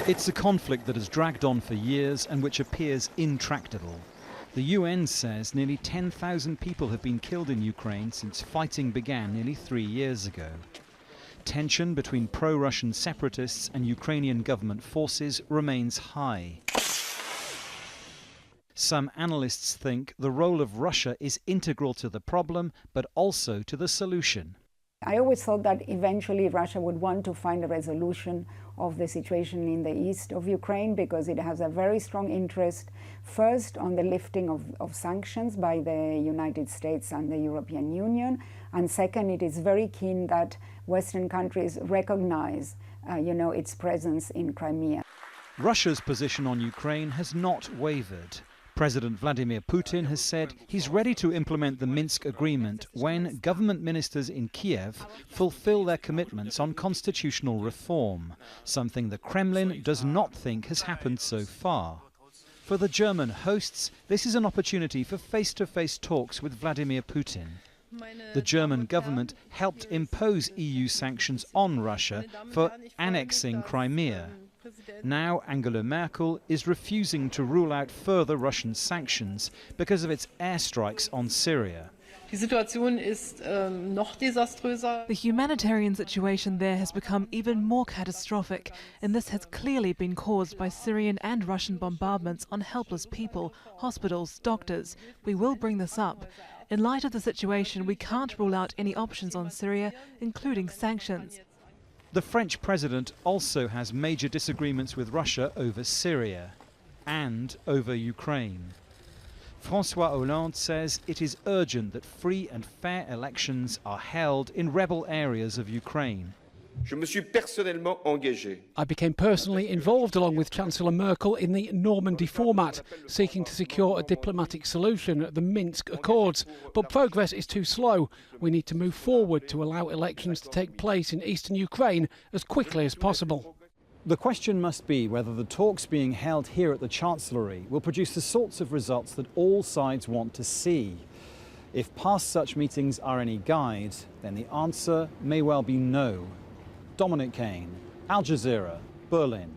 It's a conflict that has dragged on for years and which appears intractable. The UN says nearly 10,000 people have been killed in Ukraine since fighting began nearly 3 years ago. Tension between pro-Russian separatists and Ukrainian government forces remains high. Some analysts think the role of Russia is integral to the problem, but also to the solution. I always thought that eventually Russia would want to find a resolution of the situation in the east of Ukraine, because it has a very strong interest, first on the lifting of sanctions by the United States and the European Union, and second, it is very keen that Western countries recognize its presence in Crimea. Russia's position on Ukraine has not wavered. President Vladimir Putin has said he's ready to implement the Minsk agreement when government ministers in Kiev fulfill their commitments on constitutional reform, something the Kremlin does not think has happened so far. For the German hosts, this is an opportunity for face-to-face talks with Vladimir Putin. The German government helped impose EU sanctions on Russia for annexing Crimea. Now Angela Merkel is refusing to rule out further Russian sanctions because of its airstrikes on Syria. The humanitarian situation there has become even more catastrophic, and this has clearly been caused by Syrian and Russian bombardments on helpless people, hospitals, doctors. We will bring this up. In light of the situation, we can't rule out any options on Syria, including sanctions. The French president also has major disagreements with Russia over Syria and over Ukraine. François Hollande says it is urgent that free and fair elections are held in rebel areas of Ukraine. I became personally involved along with Chancellor Merkel in the Normandy format, seeking to secure a diplomatic solution at the Minsk Accords. But progress is too slow. We need to move forward to allow elections to take place in eastern Ukraine as quickly as possible. The question must be whether the talks being held here at the Chancellery will produce the sorts of results that all sides want to see. If past such meetings are any guide, then the answer may well be no. Dominic Kane, Al Jazeera, Berlin.